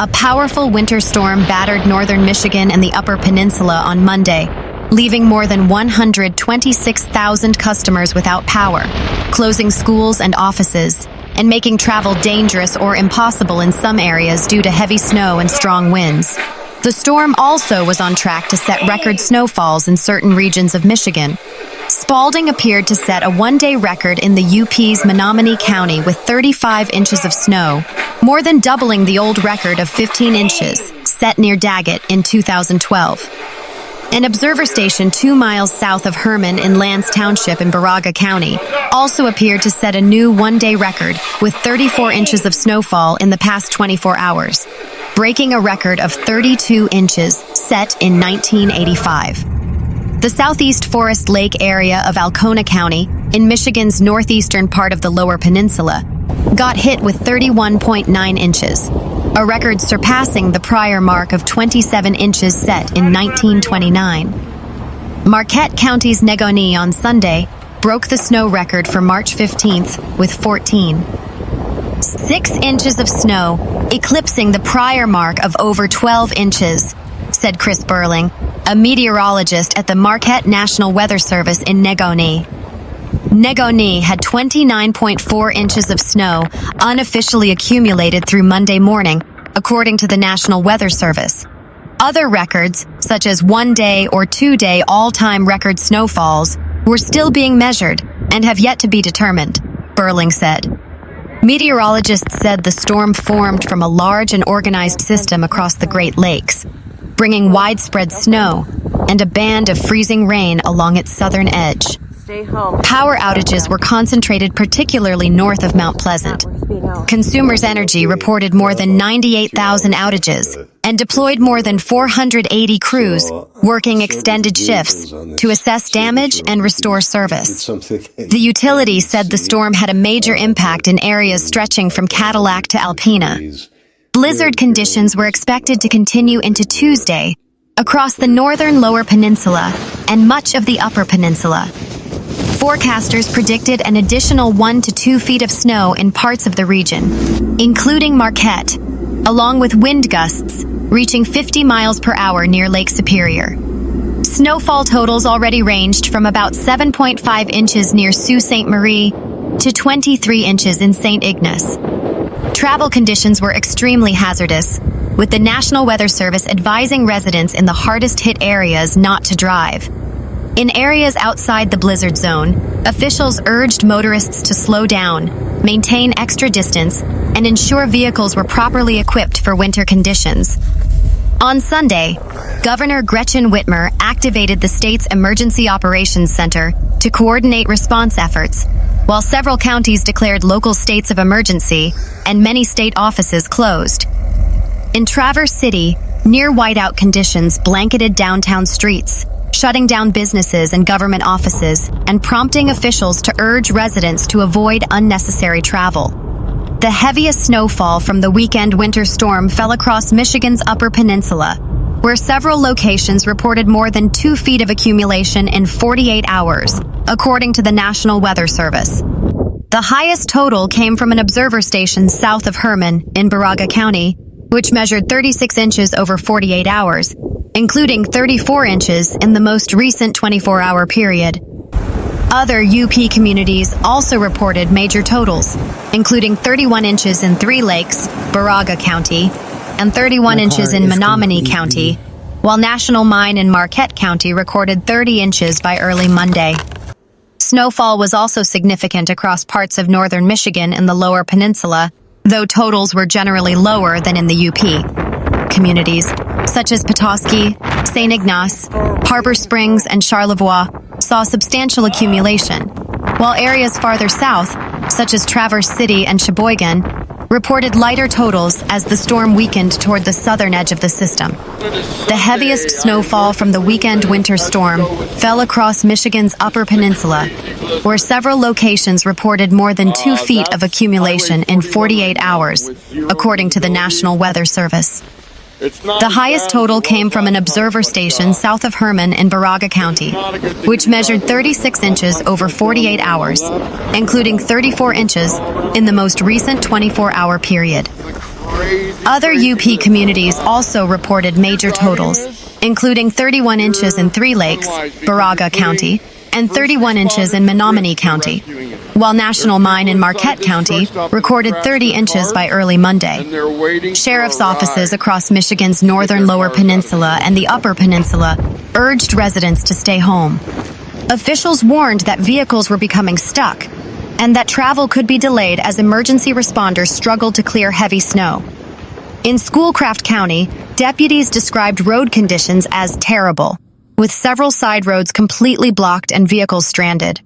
A powerful winter storm battered northern Michigan and the Upper Peninsula on Monday, leaving more than 126,000 customers without power, closing schools and offices, and making travel dangerous or impossible in some areas due to heavy snow and strong winds. The storm also was on track to set record snowfalls in certain regions of Michigan. Spalding appeared to set a one-day record in the UP's Menominee County with 35 inches of snow, more than doubling the old record of 15 inches, set near Daggett in 2012. An observer station 2 miles south of Herman in Lance Township in Baraga County also appeared to set a new one-day record with 34 inches of snowfall in the past 24 hours, breaking a record of 32 inches set in 1985. The southeast Forest Lake area of Alcona County, in Michigan's northeastern part of the Lower Peninsula, got hit with 31.9 inches, a record surpassing the prior mark of 27 inches set in 1929. Marquette County's Negaunee on Sunday broke the snow record for March 15th with 14. 6 inches of snow, eclipsing the prior mark of over 12 inches, said Chris Burling, a meteorologist at the Marquette National Weather Service in Negaunee. Negaunee had 29.4 inches of snow unofficially accumulated through Monday morning, according to the National Weather Service. Other records, such as one-day or two-day all-time record snowfalls, were still being measured and have yet to be determined, Burling said. Meteorologists said the storm formed from a large and organized system across the Great Lakes, bringing widespread snow and a band of freezing rain along its southern edge. Power outages were concentrated particularly north of Mount Pleasant. Consumers Energy reported more than 98,000 outages and deployed more than 480 crews working extended shifts to assess damage and restore service. The utility said the storm had a major impact in areas stretching from Cadillac to Alpena. Blizzard conditions were expected to continue into Tuesday across the northern Lower Peninsula and much of the Upper Peninsula. Forecasters predicted an additional 1 to 2 feet of snow in parts of the region, including Marquette, along with wind gusts reaching 50 miles per hour near Lake Superior. Snowfall totals already ranged from about 7.5 inches near Sault Ste. Marie to 23 inches in St. Ignace. Travel conditions were extremely hazardous, with the National Weather Service advising residents in the hardest-hit areas not to drive. In areas outside the blizzard zone, officials urged motorists to slow down, maintain extra distance, and ensure vehicles were properly equipped for winter conditions. On Sunday, Governor Gretchen Whitmer activated the state's Emergency Operations Center to coordinate response efforts, while several counties declared local states of emergency and many state offices closed. In Traverse City, near-whiteout conditions blanketed downtown streets, shutting down businesses and government offices and prompting officials to urge residents to avoid unnecessary travel. The heaviest snowfall from the weekend winter storm fell across Michigan's Upper Peninsula, where several locations reported more than 2 feet of accumulation in 48 hours, according to the National Weather Service. The highest total came from an observer station south of Herman in Baraga County, which measured 36 inches over 48 hours, including 34 inches in the most recent 24-hour period. Other UP communities also reported major totals, including 31 inches in Three Lakes, Baraga County, and 31 inches in Menominee County, while National Mine in Marquette County recorded 30 inches by early Monday. Snowfall was also significant across parts of northern Michigan and the Lower Peninsula, though totals were generally lower than in the UP. Communities such as Petoskey, St. Ignace, Harbor Springs, and Charlevoix saw substantial accumulation, while areas farther south, such as Traverse City and Sheboygan, reported lighter totals as the storm weakened toward the southern edge of the system. The heaviest snowfall from the weekend winter storm fell across Michigan's Upper Peninsula, where several locations reported more than 2 feet of accumulation in 48 hours, according to the National Weather Service. The highest total came from an observer station south of Herman in Baraga County, which measured 36 inches over 48 hours, including 34 inches in the most recent 24-hour period. Other UP communities also reported major totals, including 31 inches in Three Lakes, Baraga County, and 31 inches in Menominee County, while National Mine in Marquette County recorded 30 inches by early Monday. Sheriff's offices across Michigan's northern Lower Peninsula and the Upper Peninsula urged residents to stay home. Officials warned that vehicles were becoming stuck and that travel could be delayed as emergency responders struggled to clear heavy snow. In Schoolcraft County, deputies described road conditions as terrible, with several side roads completely blocked and vehicles stranded.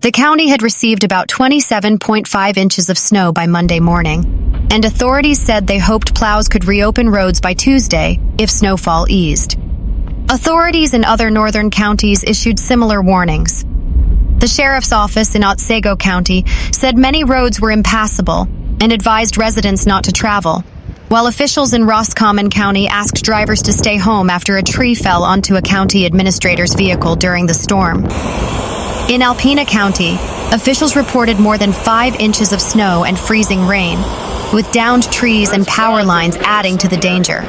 The county had received about 27.5 inches of snow by Monday morning, and authorities said they hoped plows could reopen roads by Tuesday if snowfall eased. Authorities in other northern counties issued similar warnings. The sheriff's office in Otsego County said many roads were impassable and advised residents not to travel, while officials in Roscommon County asked drivers to stay home after a tree fell onto a county administrator's vehicle during the storm. In Alpena County, officials reported more than 5 inches of snow and freezing rain, with downed trees and power lines adding to the danger.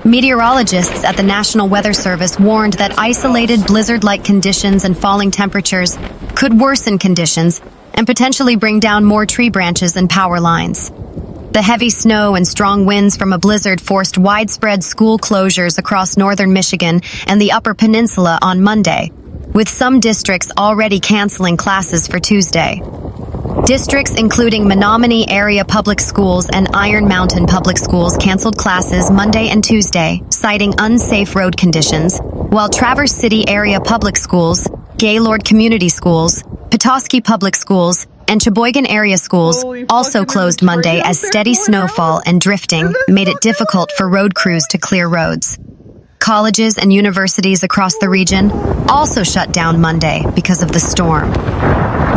Meteorologists at the National Weather Service warned that isolated blizzard-like conditions and falling temperatures could worsen conditions and potentially bring down more tree branches and power lines. The heavy snow and strong winds from a blizzard forced widespread school closures across northern Michigan and the Upper Peninsula on Monday, with some districts already canceling classes for Tuesday. Districts including Menominee Area Public Schools and Iron Mountain Public Schools canceled classes Monday and Tuesday, citing unsafe road conditions, while Traverse City Area Public Schools, Gaylord Community Schools, Petoskey Public Schools, and Sheboygan area schools also closed Monday as steady snowfall and drifting made it difficult for road crews to clear roads. Colleges and universities across the region also shut down Monday because of the storm.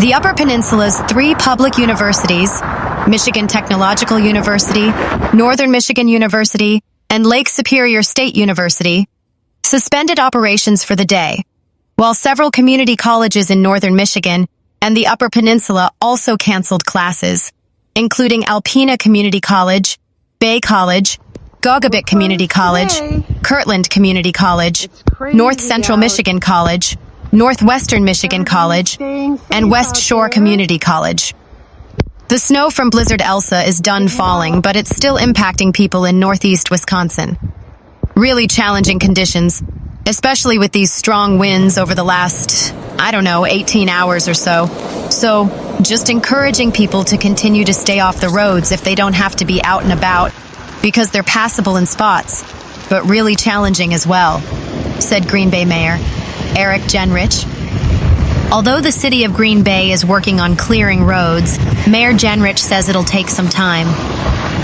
The Upper Peninsula's 3 public universities, Michigan Technological University, Northern Michigan University, and Lake Superior State University, suspended operations for the day, while several community colleges in northern Michigan and the Upper Peninsula also canceled classes, including Alpena Community College, Bay College, Gogabit Community College, Kirtland Community College, North Central Michigan College, Northwestern Michigan College, and West Shore Community College. The snow from Blizzard Elsa is done falling, but it's still impacting people in northeast Wisconsin. Really challenging conditions, especially with these strong winds over the last, 18 hours or so. So, just encouraging people to continue to stay off the roads if they don't have to be out and about, because they're passable in spots, but really challenging as well, said Green Bay Mayor Eric Jenrich. Although the city of Green Bay is working on clearing roads, Mayor Jenrich says it'll take some time.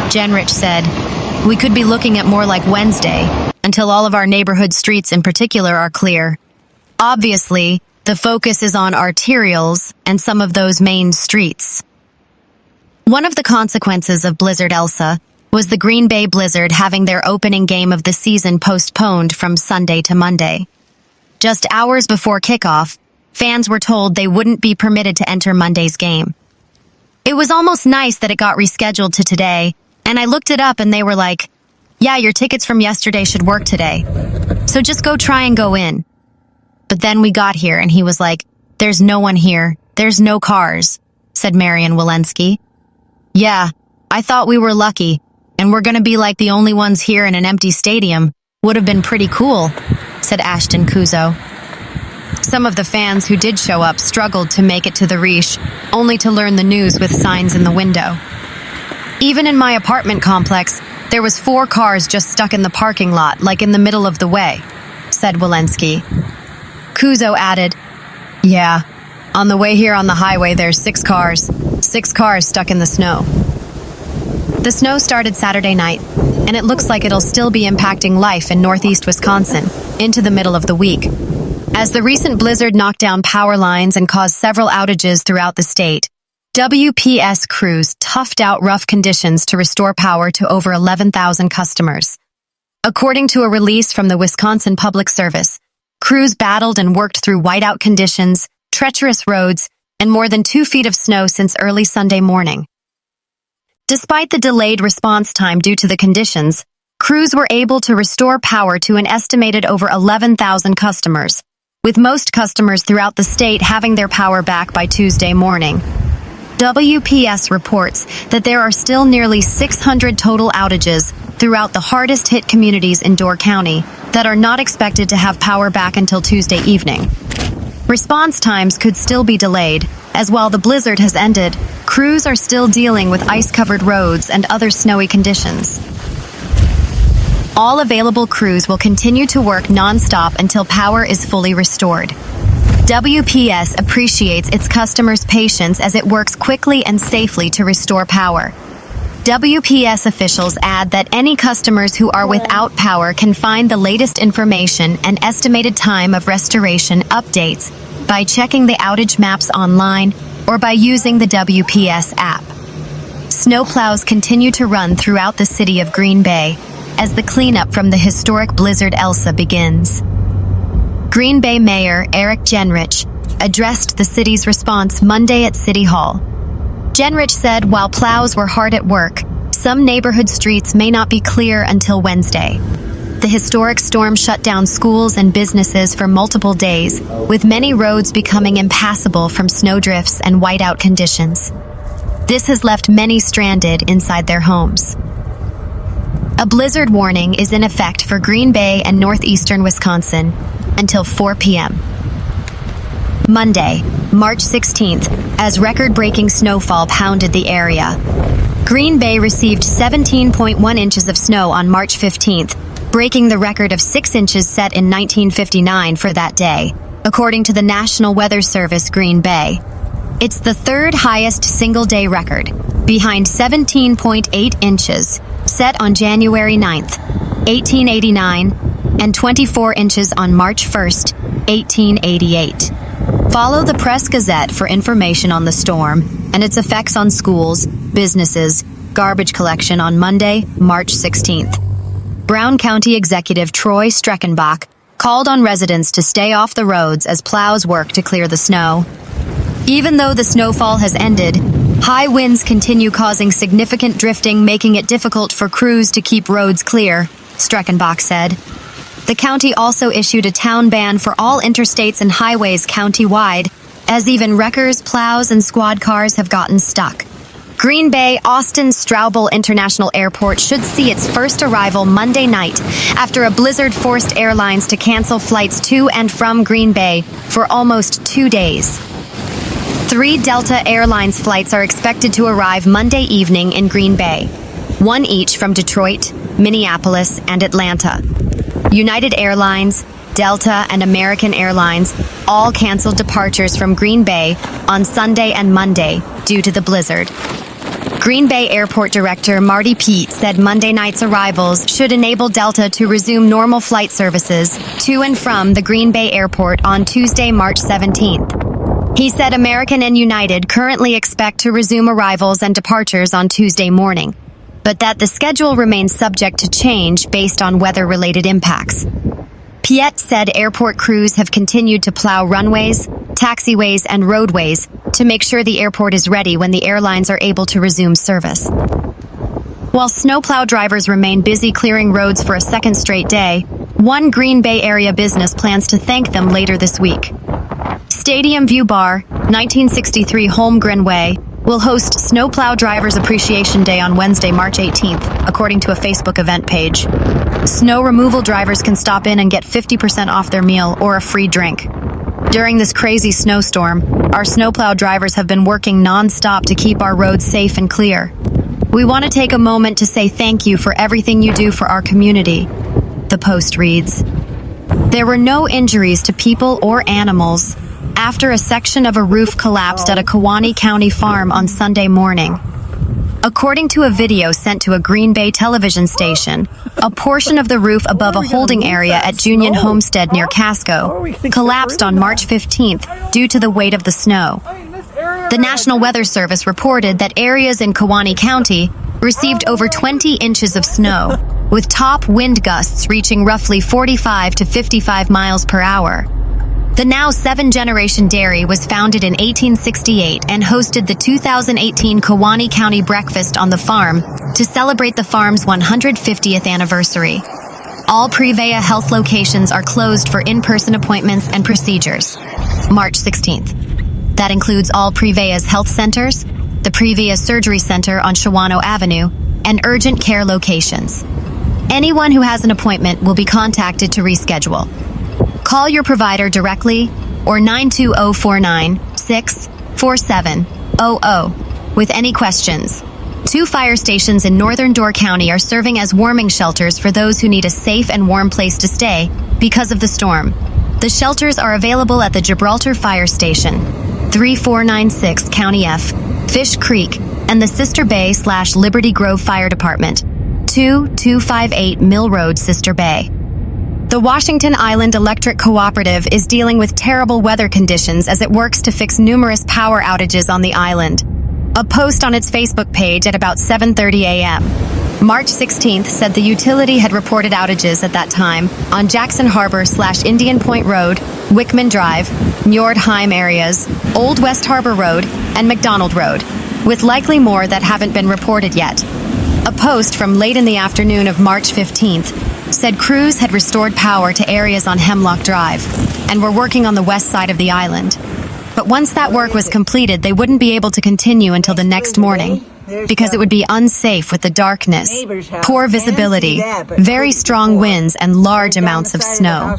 Jenrich said, "We could be looking at more like Wednesday, until all of our neighborhood streets in particular are clear. Obviously, the focus is on arterials and some of those main streets." One of the consequences of Blizzard Elsa was the Green Bay Blizzard having their opening game of the season postponed from Sunday to Monday. Just hours before kickoff, fans were told they wouldn't be permitted to enter Monday's game. It was almost nice that it got rescheduled to today, and I looked it up and they were like, "Yeah, your tickets from yesterday should work today. So just go try and go in." But then we got here and he was like, "There's no one here. There's no cars," said Marion Walensky. "Yeah, I thought we were lucky, and we're gonna be like the only ones here in an empty stadium. Would have been pretty cool," said Ashton Kuzo. Some of the fans who did show up struggled to make it to the Riche, only to learn the news with signs in the window. "Even in my apartment complex, there was 4 cars just stuck in the parking lot, like in the middle of the way," said Walensky. Kuzo added, "Yeah, on the way here on the highway there's 6 cars. 6 cars stuck in the snow." The snow started Saturday night, and it looks like it'll still be impacting life in northeast Wisconsin into the middle of the week, as the recent blizzard knocked down power lines and caused several outages throughout the state. WPS crews toughed out rough conditions to restore power to over 11,000 customers. According to a release from the Wisconsin Public Service, crews battled and worked through whiteout conditions, treacherous roads, and more than 2 feet of snow since early Sunday morning. Despite the delayed response time due to the conditions, crews were able to restore power to an estimated over 11,000 customers, with most customers throughout the state having their power back by Tuesday morning. WPS reports that there are still nearly 600 total outages throughout the hardest-hit communities in Door County that are not expected to have power back until Tuesday evening. Response times could still be delayed, as while the blizzard has ended, crews are still dealing with ice-covered roads and other snowy conditions. All available crews will continue to work non-stop until power is fully restored. WPS appreciates its customers' patience as it works quickly and safely to restore power. WPS officials add that any customers who are without power can find the latest information and estimated time of restoration updates by checking the outage maps online or by using the WPS app. Snowplows continue to run throughout the city of Green Bay as the cleanup from the historic Blizzard Elsa begins. Green Bay Mayor Eric Jenrich addressed the city's response Monday at City Hall. Jenrich said while plows were hard at work, some neighborhood streets may not be clear until Wednesday. The historic storm shut down schools and businesses for multiple days, with many roads becoming impassable from snowdrifts and whiteout conditions. This has left many stranded inside their homes. A blizzard warning is in effect for Green Bay and northeastern Wisconsin until 4 p.m. Monday, March 16th, as record-breaking snowfall pounded the area. Green Bay received 17.1 inches of snow on March 15th, breaking the record of 6 inches set in 1959 for that day, according to the National Weather Service Green Bay. It's the third highest single-day record, behind 17.8 inches, set on January 9th, 1889, and 24 inches on March 1st, 1888. Follow the Press-Gazette for information on the storm and its effects on schools, businesses, garbage collection on Monday, March 16th. Brown County Executive Troy Streckenbach called on residents to stay off the roads as plows work to clear the snow. Even though the snowfall has ended, high winds continue causing significant drifting, making it difficult for crews to keep roads clear, Streckenbach said. The county also issued a town ban for all interstates and highways county-wide, as even wreckers, plows, and squad cars have gotten stuck. Green Bay Austin Straubel International Airport should see its first arrival Monday night after a blizzard forced airlines to cancel flights to and from Green Bay for almost 2 days. 3 Delta Airlines flights are expected to arrive Monday evening in Green Bay, 1 each from Detroit, Minneapolis, and Atlanta. United Airlines, Delta, and American Airlines all canceled departures from Green Bay on Sunday and Monday due to the blizzard. Green Bay Airport Director Marty Pete said Monday night's arrivals should enable Delta to resume normal flight services to and from the Green Bay Airport on Tuesday, March 17th. He said American and United currently expect to resume arrivals and departures on Tuesday morning, but that the schedule remains subject to change based on weather-related impacts. Piet said airport crews have continued to plow runways, taxiways, and roadways to make sure the airport is ready when the airlines are able to resume service. While snowplow drivers remain busy clearing roads for a second straight day, one Green Bay area business plans to thank them later this week. Stadium View Bar, 1963 Holmgren Way, will host Snowplow Drivers Appreciation Day on Wednesday, March 18th, according to a Facebook event page. Snow removal drivers can stop in and get 50% off their meal or a free drink. During this crazy snowstorm, our snowplow drivers have been working non-stop to keep our roads safe and clear. We want to take a moment to say thank you for everything you do for our community, the post reads. There were no injuries to people or animals after a section of a roof collapsed at a Negaunee County farm on Sunday morning. According to a video sent to a Green Bay television station, a portion of the roof above a holding area at Junion Homestead near Casco collapsed on March 15th due to the weight of the snow. The National Weather Service reported that areas in Negaunee County received over 20 inches of snow, with top wind gusts reaching roughly 45 to 55 miles per hour. The now seven-generation dairy was founded in 1868 and hosted the 2018 Negaunee County Breakfast on the farm to celebrate the farm's 150th anniversary. All Prevea health locations are closed for in-person appointments and procedures. March 16th. That includes all Prevea's health centers, the Prevea Surgery Center on Shawano Avenue, and urgent care locations. Anyone who has an appointment will be contacted to reschedule. Call your provider directly or 92049-64700 with any questions. 2 fire stations in northern Door County are serving as warming shelters for those who need a safe and warm place to stay because of the storm. The shelters are available at the Gibraltar Fire Station, 3496 County F, Fish Creek, and the Sister Bay/Liberty Grove Fire Department, 2258 Mill Road, Sister Bay. The Washington Island Electric Cooperative is dealing with terrible weather conditions as it works to fix numerous power outages on the island. A post on its Facebook page at about 7:30 a.m. March 16th said the utility had reported outages at that time on Jackson Harbor/Indian Point Road, Wickman Drive, Njordheim areas, Old West Harbor Road, and McDonald Road, with likely more that haven't been reported yet. A post from late in the afternoon of March 15th said crews had restored power to areas on Hemlock Drive and were working on the west side of the island. But once that work was completed, they wouldn't be able to continue until the next morning because it would be unsafe with the darkness, poor visibility, very strong winds, and large amounts of snow.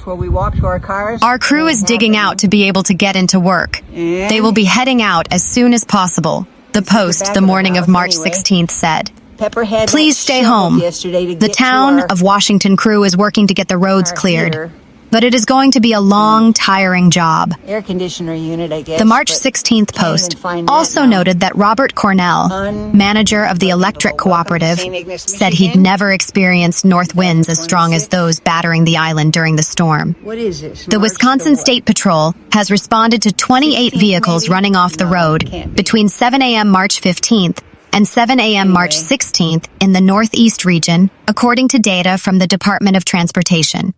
Our crew is digging out to be able to get into work. They will be heading out as soon as possible, the post the morning of March 16th said. Please stay home. The town of Washington crew is working to get the roads cleared, but it is going to be a long, tiring job. Air conditioner unit, I guess. The March 16th post also noted that Robert Cornell, manager of the electric cooperative, said he'd never experienced north winds as strong as those battering the island during the storm. What is this? The Wisconsin State Patrol has responded to 28 vehicles running off the road between 7 a.m. March 15th and 7 a.m. March 16th in the Northeast region, according to data from the Department of Transportation.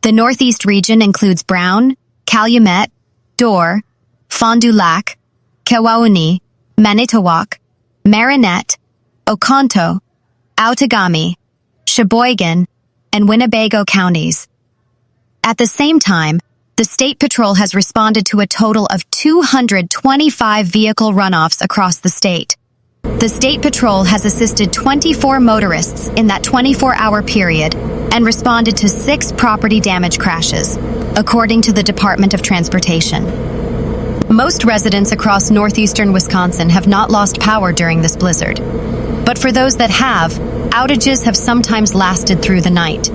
The Northeast region includes Brown, Calumet, Dorr, Fond du Lac, Kewaunee, Manitowoc, Marinette, Oconto, Outagamie, Sheboygan, and Winnebago counties. At the same time, the State Patrol has responded to a total of 225 vehicle runoffs across the state. The State Patrol has assisted 24 motorists in that 24-hour period and responded to 6 property damage crashes, according to the Department of Transportation. Most residents across northeastern Wisconsin have not lost power during this blizzard. But for those that have, outages have sometimes lasted through the night.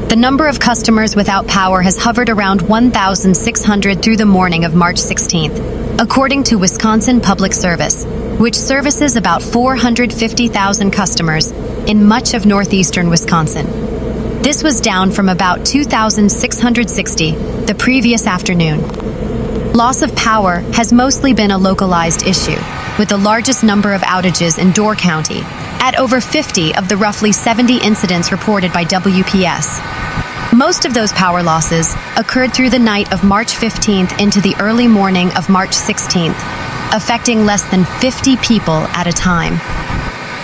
The number of customers without power has hovered around 1,600 through the morning of March 16th, according to Wisconsin Public Service, which services about 450,000 customers in much of northeastern Wisconsin. This was down from about 2,660 the previous afternoon. Loss of power has mostly been a localized issue, with the largest number of outages in Door County, at over 50 of the roughly 70 incidents reported by WPS. Most of those power losses occurred through the night of March 15th into the early morning of March 16th, affecting less than 50 people at a time.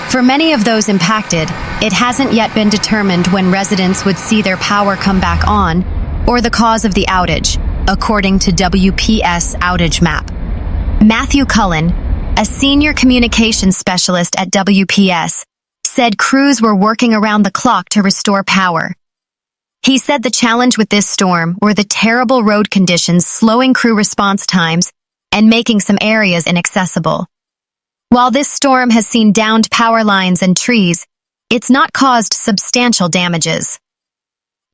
For many of those impacted, it hasn't yet been determined when residents would see their power come back on or the cause of the outage, according to WPS outage map. Matthew Cullen, a senior communications specialist at WPS, said crews were working around the clock to restore power. He said the challenge with this storm were the terrible road conditions slowing crew response times and making some areas inaccessible. While this storm has seen downed power lines and trees, it's not caused substantial damages.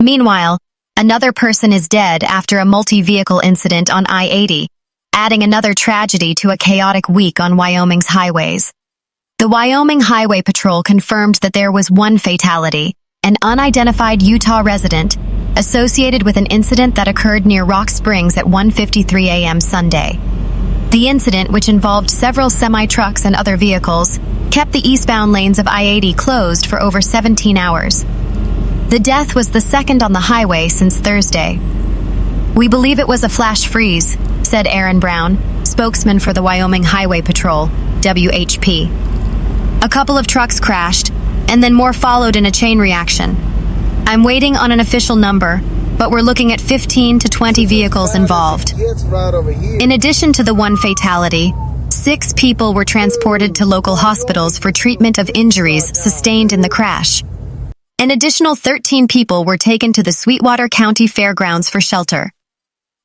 Meanwhile, another person is dead after a multi-vehicle incident on I-80, adding another tragedy to a chaotic week on Wyoming's highways. The Wyoming Highway Patrol confirmed that there was one fatality, an unidentified Utah resident, associated with an incident that occurred near Rock Springs at 1:53 a.m. Sunday. The incident, which involved several semi-trucks and other vehicles, kept the eastbound lanes of I-80 closed for over 17 hours. The death was the second on the highway since Thursday. "We believe it was a flash freeze," said Aaron Brown, spokesman for the Wyoming Highway Patrol, WHP. "A couple of trucks crashed, and then more followed in a chain reaction. I'm waiting on an official number, but we're looking at 15 to 20 vehicles involved." In addition to the one fatality, 6 people were transported to local hospitals for treatment of injuries sustained in the crash. An additional 13 people were taken to the Sweetwater County Fairgrounds for shelter.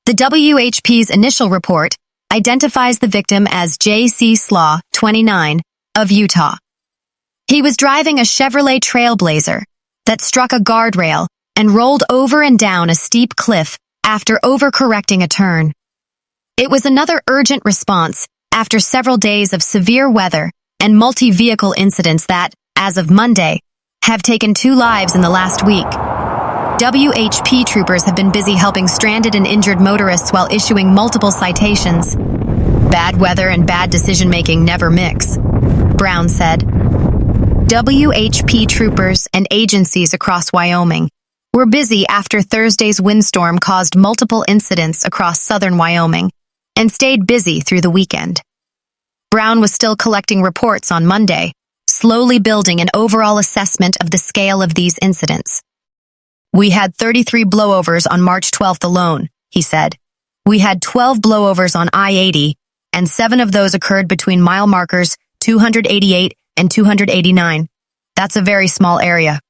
The WHP's initial report identifies the victim as J.C. Slaw, 29, of Utah. He was driving a Chevrolet Trailblazer that struck a guardrail and rolled over and down a steep cliff after overcorrecting a turn. It was another urgent response after several days of severe weather and multi-vehicle incidents that, as of Monday, have taken 2 lives in the last week. WHP troopers have been busy helping stranded and injured motorists while issuing multiple citations. "Bad weather and bad decision-making never mix," Brown said. WHP troopers and agencies across Wyoming were busy after Thursday's windstorm caused multiple incidents across southern Wyoming and stayed busy through the weekend. Brown was still collecting reports on Monday, slowly building an overall assessment of the scale of these incidents. "We had 33 blowovers on March 12th alone," he said. "We had 12 blowovers on I-80, and 7 of those occurred between mile markers 288 and 289. That's a very small area."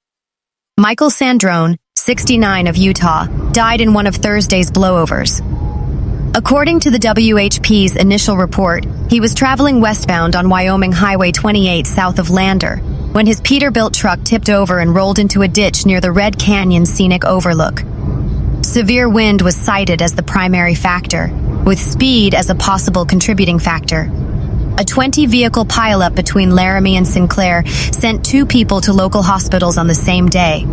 Michael Sandrone, 69 of Utah, died in one of Thursday's blowovers. According to the WHP's initial report, he was traveling westbound on Wyoming Highway 28 south of Lander when his Peterbilt truck tipped over and rolled into a ditch near the Red Canyon Scenic Overlook. Severe wind was cited as the primary factor, with speed as a possible contributing factor. A 20-vehicle pileup between Laramie and Sinclair sent 2 people to local hospitals on the same day.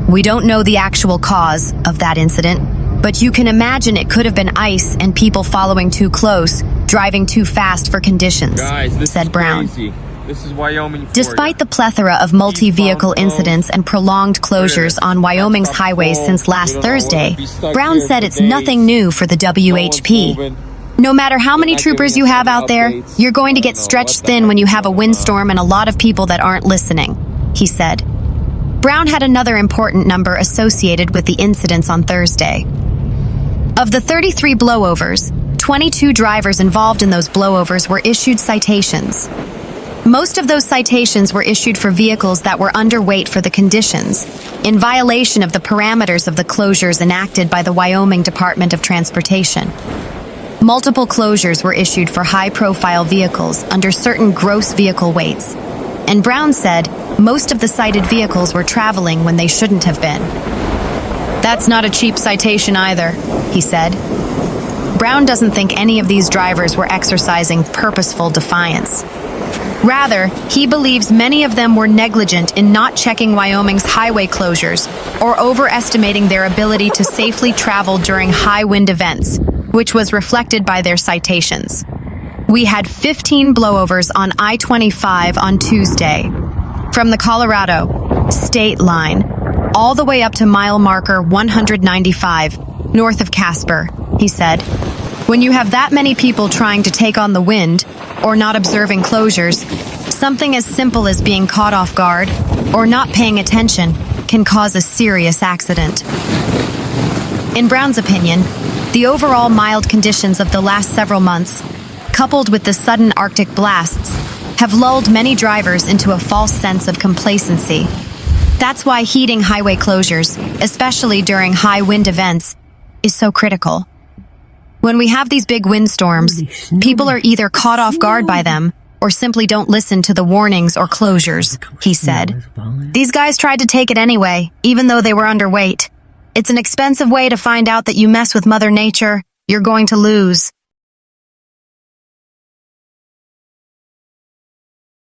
We don't know the actual cause of that incident, but you can imagine it could have been ice and people following too close, driving too fast for conditions, said Brown. This is Wyoming. Despite the plethora of multi-vehicle incidents and prolonged closures on Wyoming's highways since last Thursday, Brown said it's nothing new for the WHP. "No matter how many troopers you have out there, you're going to get stretched thin when you have a windstorm and a lot of people that aren't listening," he said. Brown had another important number associated with the incidents on Thursday. Of the 33 blowovers, 22 drivers involved in those blowovers were issued citations. Most of those citations were issued for vehicles that were underweight for the conditions, in violation of the parameters of the closures enacted by the Wyoming Department of Transportation. Multiple closures were issued for high-profile vehicles under certain gross vehicle weights, and Brown said most of the cited vehicles were traveling when they shouldn't have been. "That's not a cheap citation either," he said. Brown doesn't think any of these drivers were exercising purposeful defiance. Rather, he believes many of them were negligent in not checking Wyoming's highway closures or overestimating their ability to safely travel during high wind events, which was reflected by their citations. "We had 15 blowovers on I-25 on Tuesday, from the Colorado state line all the way up to mile marker 195, north of Casper," he said. "When you have that many people trying to take on the wind, or not observing closures, something as simple as being caught off guard or not paying attention can cause a serious accident." In Brown's opinion, the overall mild conditions of the last several months, coupled with the sudden Arctic blasts, have lulled many drivers into a false sense of complacency. That's why heeding highway closures, especially during high wind events, is so critical. When we have these big windstorms, people are either caught off guard by them or simply don't listen to the warnings or closures, he said. "These guys tried to take it anyway, even though they were underweight. It's an expensive way to find out that you mess with Mother Nature, you're going to lose,"